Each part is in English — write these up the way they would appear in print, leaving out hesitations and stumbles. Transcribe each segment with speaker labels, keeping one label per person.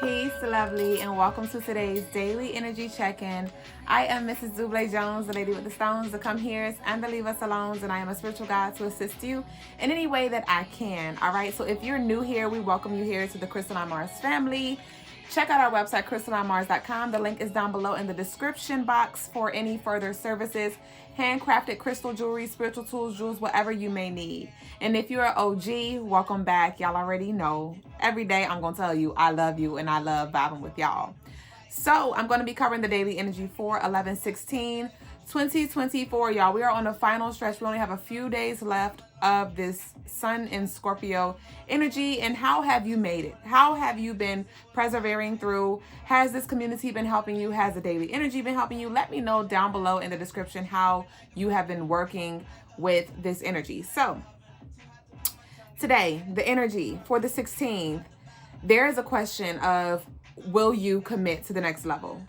Speaker 1: Peace, lovely, and welcome to today's daily energy check-in. I am Mrs. Duuble Jones, the lady with the stones, the come here's and the leave us alones, and I am a spiritual guide to assist you in any way that I can. All right, so if you're new here, we welcome you here to the Crystaline Mars family. Check out our website, crystalinemars.com. The link is down below in the description box for any further services, handcrafted crystal jewelry, spiritual tools, jewels, whatever you may need. And if you're an OG, welcome back. Y'all already know. Every day I'm going to tell you I love you and I love vibing with y'all. So I'm going to be covering the daily energy for 11/16/2024. Y'all, we are on the final stretch. We only have a few days left of this Sun in Scorpio energy. And how have you made it? How have you been persevering through? Has this community been helping you? Has the daily energy been helping you? Let me know down below in the description how you have been working with this energy. So today, the energy for the 16th, there is a question of, will you commit to the next level?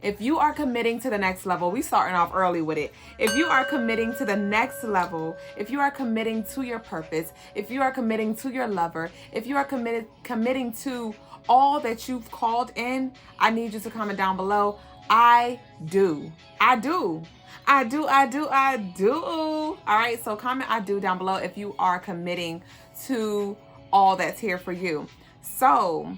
Speaker 1: If you are committing to the next level, we starting off early with it. If you are committing to the next level, if you are committing to your purpose, if you are committing to your lover, if you are committing to all that you've called in, I need you to comment down below. I do. I do. I do. I do. I do. All right. So comment I do down below if you are committing to all that's here for you. So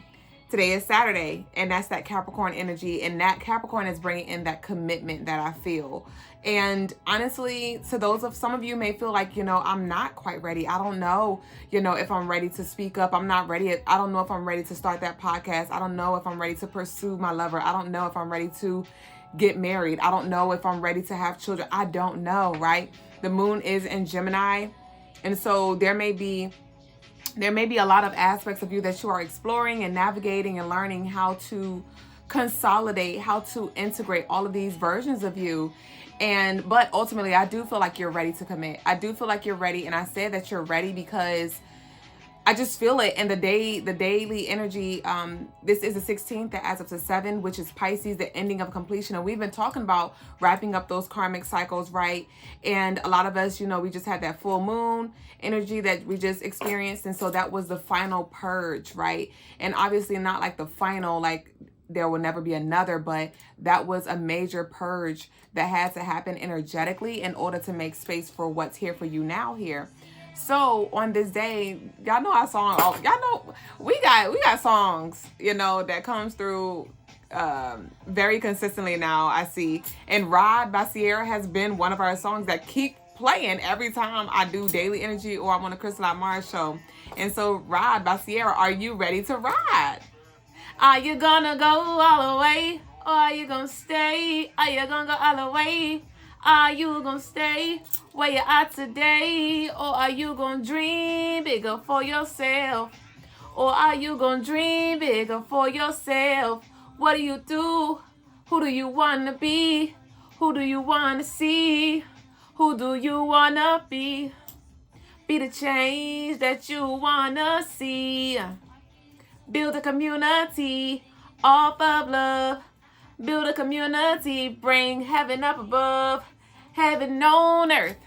Speaker 1: today is Saturday, and that's that Capricorn energy, and that Capricorn is bringing in that commitment that I feel. And honestly, to those of some of you may feel like, I'm not quite ready. I don't know, if I'm ready to speak up. I'm not ready. I don't know if I'm ready to start that podcast. I don't know if I'm ready to pursue my lover. I don't know if I'm ready to get married. I don't know if I'm ready to have children. I don't know, right? The moon is in Gemini, and so there may be a lot of aspects of you that you are exploring and navigating and learning how to consolidate, how to integrate all of these versions of you. But ultimately, I do feel like you're ready to commit. I do feel like you're ready. And I say that you're ready because I just feel it. And the daily energy, this is the 16th that adds up to 7, which is Pisces, the ending of completion. And we've been talking about wrapping up those karmic cycles, right? And a lot of us, we just had that full moon energy that we just experienced. And so that was the final purge, right? And obviously not like the final, like there will never be another, but that was a major purge that had to happen energetically in order to make space for what's here for you now here. So on this day, y'all know our song. Y'all know we got songs, that comes through very consistently now. I see, and Rod by Sierra has been one of our songs that keep playing every time I do daily energy or I'm on a Crystaline Mars show. And so, Rod by Sierra, are you ready to ride? Are you gonna go all the way, or are you gonna stay? Are you gonna go all the way? Are you gonna stay where you are today? Or are you gonna dream bigger for yourself? Or are you gonna dream bigger for yourself? What do you do? Who do you wanna be? Who do you wanna see? Who do you wanna be? Be the change that you wanna see. Build a community off of love. Build a community, bring heaven up above. Heaven on earth,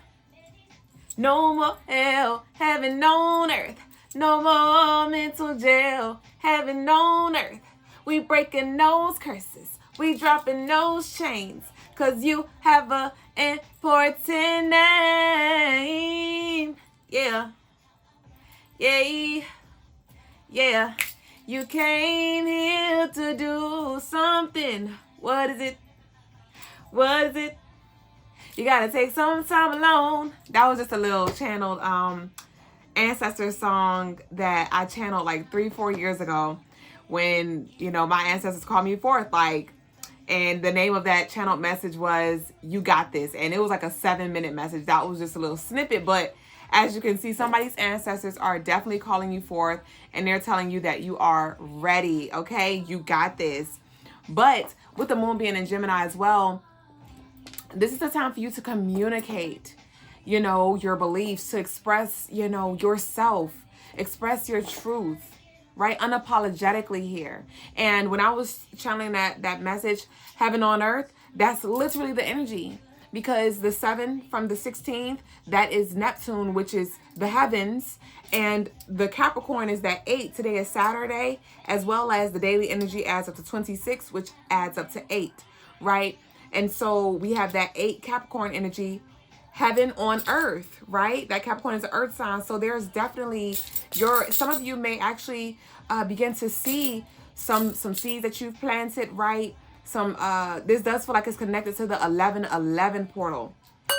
Speaker 1: no more hell. Heaven on earth, no more mental jail. Heaven on earth, we breaking those curses, we dropping those chains, 'cause you have a important name. Yeah, yeah, yeah. You came here to do something. What is it? What is it? You gotta take some time alone. That was just a little channeled ancestor song that I channeled like 3-4 years ago when, my ancestors called me forth, and the name of that channeled message was "You Got This," and it was like a 7-minute message. That was just a little snippet, but as you can see, somebody's ancestors are definitely calling you forth, and they're telling you that you are ready, okay? You got this. But with the moon being in Gemini as well, this is the time for you to communicate, your beliefs, to express, yourself, express your truth, right? Unapologetically here. And when I was channeling that message, heaven on earth, that's literally the energy. because the 7 from the 16th, that is Neptune, which is the heavens, and the Capricorn is that 8. Today is Saturday, as well as the daily energy adds up to 26, which adds up to 8, right? And so we have that 8 Capricorn energy, heaven on earth, right? That Capricorn is an earth sign. So there's definitely some of you may actually begin to see some seeds that you've planted, right? This does feel like it's connected to the 1111 portal.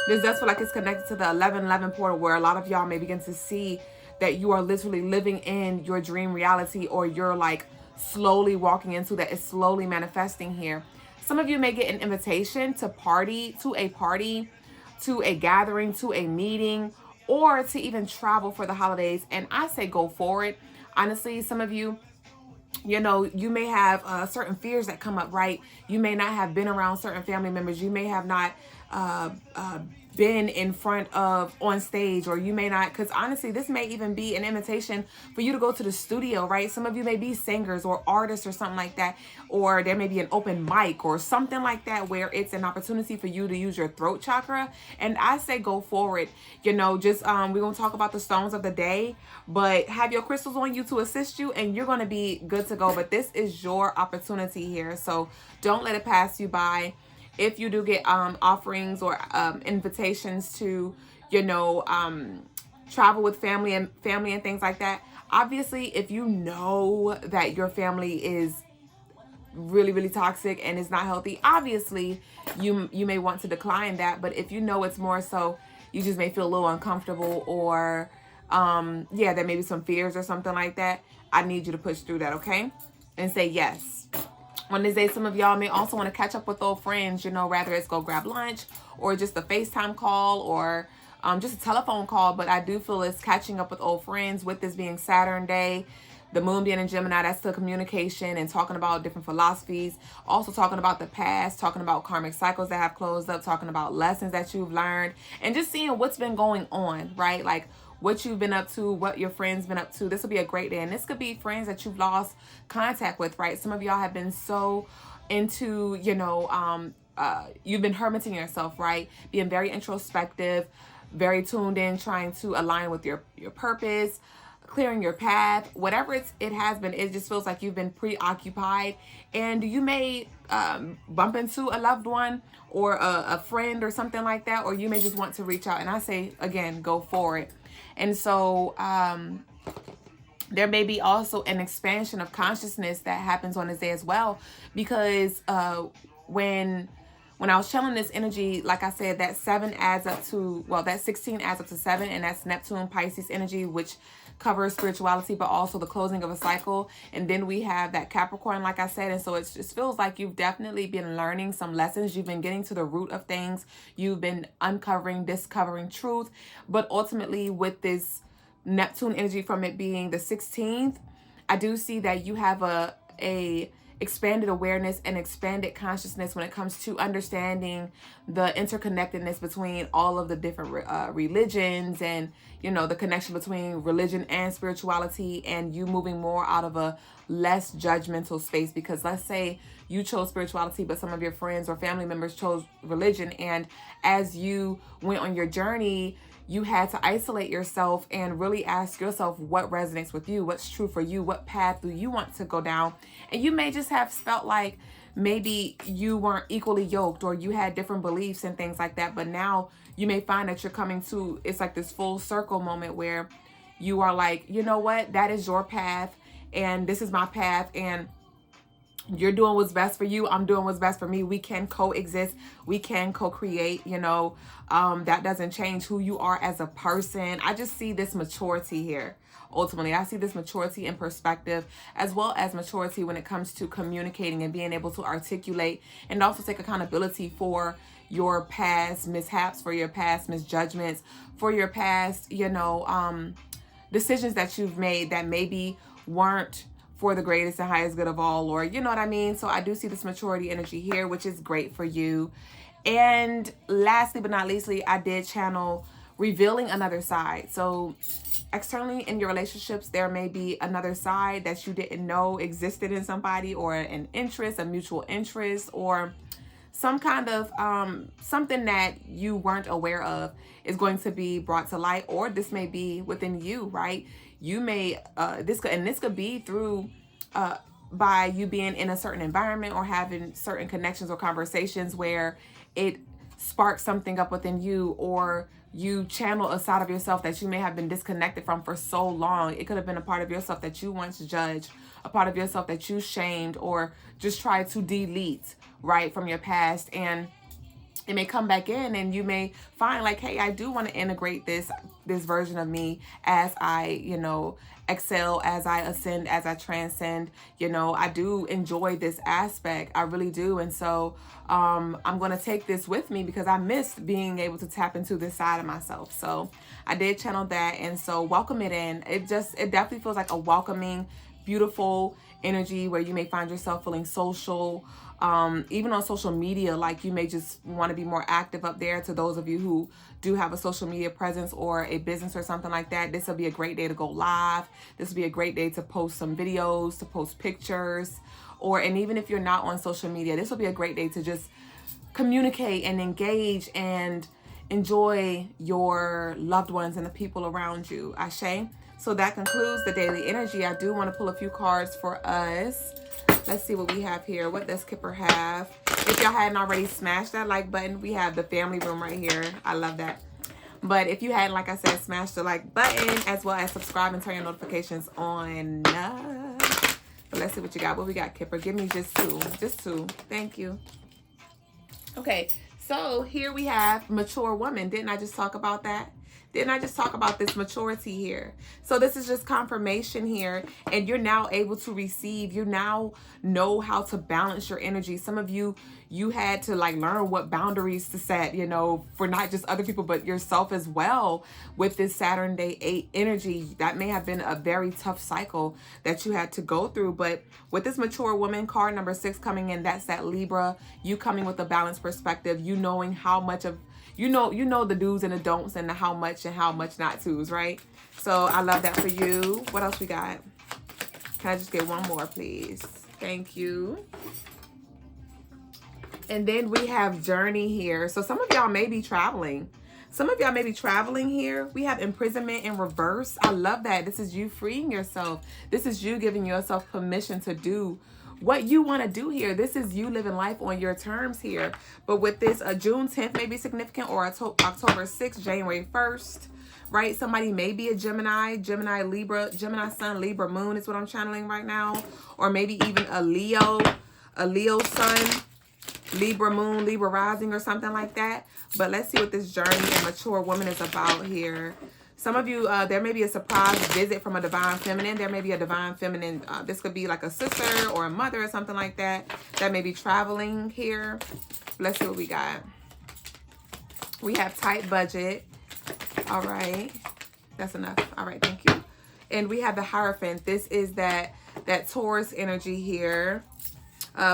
Speaker 1: This does feel like it's connected to the 1111 portal, where a lot of y'all may begin to see that you are literally living in your dream reality, or you're like slowly walking into that. It's slowly manifesting here. Some of you may get an invitation to a party, to a gathering, to a meeting, or to even travel for the holidays. And I say go for it. Honestly, some of you, you know, you may have certain fears that come up, right? You may not have been around certain family members. You may have not been in front of on stage, or you may not, because honestly, this may even be an invitation for you to go to the studio, right? Some of you may be singers or artists or something like that, or there may be an open mic or something like that, where it's an opportunity for you to use your throat chakra. And I say go for it. You know, just we're gonna talk about the stones of the day, but have your crystals on you to assist you, and you're gonna be good to go. But this is your opportunity here, so don't let it pass you by. If you do get offerings or invitations to, you know, travel with family and things like that, obviously, if you know that your family is really, really toxic and is not healthy, obviously you may want to decline that. But if you know it's more so you just may feel a little uncomfortable, or yeah, there may be some fears or something like that, I need you to push through that, okay? And say yes. On this day, some of y'all may also want to catch up with old friends, you know, rather it's go grab lunch, or just a FaceTime call, or just a telephone call. But I do feel it's catching up with old friends, with this being Saturn day, the moon being in Gemini. That's the communication and talking about different philosophies, also talking about the past, talking about karmic cycles that have closed up, talking about lessons that you've learned, and just seeing what's been going on, right? Like what you've been up to, what your friends been up to. This will be a great day. And this could be friends that you've lost contact with, right? Some of y'all have been so into, you know, you've been hermiting yourself, right? Being very introspective, very tuned in, trying to align with your purpose, clearing your path, whatever it has been. It just feels like you've been preoccupied, and you may bump into a loved one or a friend or something like that, or you may just want to reach out. And I say, again, go for it. And so there may be also an expansion of consciousness that happens on this day as well, because when I was channeling this energy, like I said, that 7 adds up to, well, that 16 adds up to 7, and that's Neptune Pisces energy, which covers spirituality, but also the closing of a cycle. And then we have that Capricorn, like I said. And so it just feels like you've definitely been learning some lessons. You've been getting to the root of things. You've been discovering truth. But ultimately, with this Neptune energy, from it being the 16th, I do see that you have a expanded awareness and expanded consciousness when it comes to understanding the interconnectedness between all of the different religions, and, you know, the connection between religion and spirituality, and you moving more out of a less judgmental space. Because let's say you chose spirituality, but some of your friends or family members chose religion, and as you went on your journey, you had to isolate yourself and really ask yourself what resonates with you, what's true for you, what path do you want to go down. And you may just have felt like maybe you weren't equally yoked, or you had different beliefs and things like that. But now you may find that you're coming to, it's like this full circle moment where you are like, you know what, that is your path and this is my path, and you're doing what's best for you. I'm doing what's best for me. We can coexist. We can co-create, you know. That doesn't change who you are as a person. I just see this maturity here. Ultimately, I see this maturity in perspective, as well as maturity when it comes to communicating and being able to articulate and also take accountability for your past mishaps, for your past misjudgments, for your past, you know, decisions that you've made that maybe weren't for the greatest and highest good of all, or you know what I mean? So I do see this maturity energy here, which is great for you. And lastly but not leastly, I did channel revealing another side. So externally in your relationships, there may be another side that you didn't know existed in somebody, or an interest, a mutual interest, or some kind of something that you weren't aware of is going to be brought to light, or this may be within you, right? You may this could be through by you being in a certain environment or having certain connections or conversations where it sparks something up within you, or you channel a side of yourself that you may have been disconnected from for so long. It could have been a part of yourself that you once judged, a part of yourself that you shamed or just tried to delete, right, from your past. And it may come back in, and you may find like, hey, I do want to integrate this version of me as I, excel, as I ascend, as I transcend. I do enjoy this aspect. I really do. And so I'm going to take this with me because I missed being able to tap into this side of myself. So I did channel that. And so welcome it in. It definitely feels like a welcoming, beautiful energy where you may find yourself feeling social. Even on social media, like you may just want to be more active up there. To those of you who do have a social media presence or a business or something like that, this will be a great day to go live. This will be a great day to post some videos, to post pictures, and even if you're not on social media, this will be a great day to just communicate and engage and enjoy your loved ones and the people around you. Ashe. So that concludes the daily energy. I do want to pull a few cards for us. Let's see what we have here. What does Kipper have? If y'all hadn't already smashed that like button, we have the family room right here. I love that. But if you hadn't, like I said, smash the like button, as well as subscribe and turn your notifications on. But let's see what you got. What we got, Kipper? Give me just two. Just two. Thank you. Okay, so here we have mature woman. Didn't I just talk about that? Didn't I just talk about this maturity here? So this is just confirmation here, and you're now able to receive. You now know how to balance your energy. Some of you had to like learn what boundaries to set, for not just other people, but yourself as well. With this Saturn Day 8 energy, that may have been a very tough cycle that you had to go through. But with this mature woman card number 6 coming in, that's that Libra, you coming with a balanced perspective, you knowing how much of you know the do's and the don'ts and the how much not to's, right? So I love that for you. What else we got? Can I just get one more, please? Thank you. And then we have journey here. So some of y'all may be traveling. Some of y'all may be traveling here. We have imprisonment in reverse. I love that. This is you freeing yourself. This is you giving yourself permission to do what you want to do here. This is you living life on your terms here. But with this, June 10th may be significant, or October 6th, January 1st, right? Somebody may be a Gemini, Libra, Gemini Sun, Libra Moon is what I'm channeling right now. Or maybe even a Leo Sun, Libra Moon, Libra Rising, or something like that. But let's see what this journey and mature woman is about here. Some of you, there may be a surprise visit from a divine feminine. There may be a divine feminine. This could be like a sister or a mother or something like that. That may be traveling here. Let's see what we got. We have tight budget. All right. That's enough. All right. Thank you. And we have the Hierophant. This is that Taurus energy here,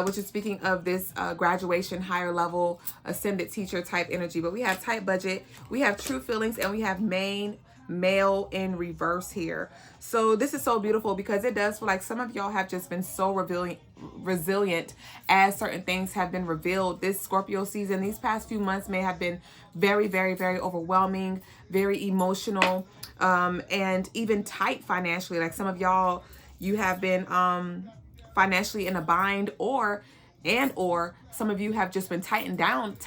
Speaker 1: which is speaking of this graduation, higher level, ascended teacher type energy. But we have tight budget. We have true feelings, and we have male in reverse here. So this is so beautiful because it does feel like some of y'all have just been so resilient as certain things have been revealed. This Scorpio season, these past few months may have been very, very, very overwhelming, very emotional, and even tight financially. Like some of y'all, you have been financially in a bind, or some of you have just been tightening down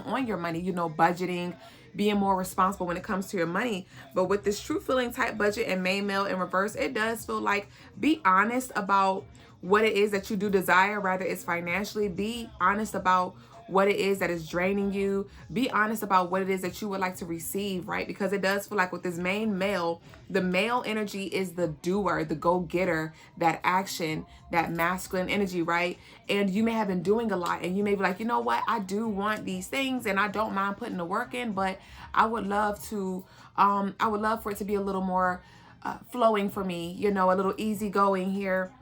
Speaker 1: on your money, budgeting, being more responsible when it comes to your money. But with this true feeling, tight budget, and male in reverse, it does feel like be honest about what it is that you do desire, rather it's financially. Be honest about what it is that is draining you. Be honest about what it is that you would like to receive, right? Because it does feel like with this main male, the male energy is the doer, the go-getter, that action, that masculine energy, right? And you may have been doing a lot, and you may be like, you know what? I do want these things, and I don't mind putting the work in, but I would love for it to be a little more flowing for me, a little easygoing here.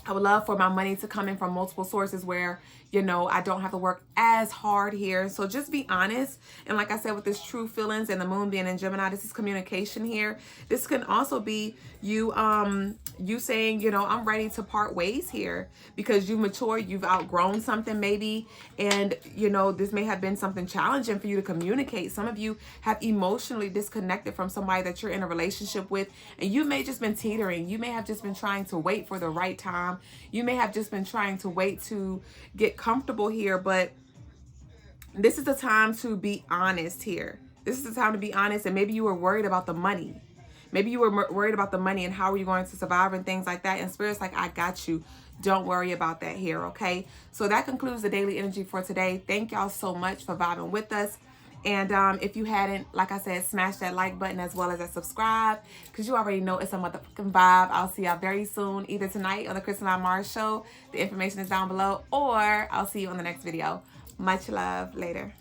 Speaker 1: I would love for my money to come in from multiple sources where, you know, I don't have to work as hard here. So just be honest. And like I said, with this true feelings and the moon being in Gemini, this is communication here. This can also be you, you saying, you know, I'm ready to part ways here because you matured, you've outgrown something maybe. And, you know, this may have been something challenging for you to communicate. Some of you have emotionally disconnected from somebody that you're in a relationship with, and you may just been teetering. You may have just been trying to wait for the right time. You may have just been trying to wait to get comfortable here, but this is the time to be honest here. This is the time to be honest, and maybe you were worried about the money. Maybe you were worried about the money and how are you going to survive and things like that. And Spirit's like, I got you. Don't worry about that here, okay? So that concludes the daily energy for today. Thank y'all so much for vibing with us. And if you hadn't, like I said, smash that like button as well as that subscribe, because you already know it's a motherfucking vibe. I'll see y'all very soon, either tonight on the Crystaline Mars show. The information is down below, or I'll see you on the next video. Much love. Later.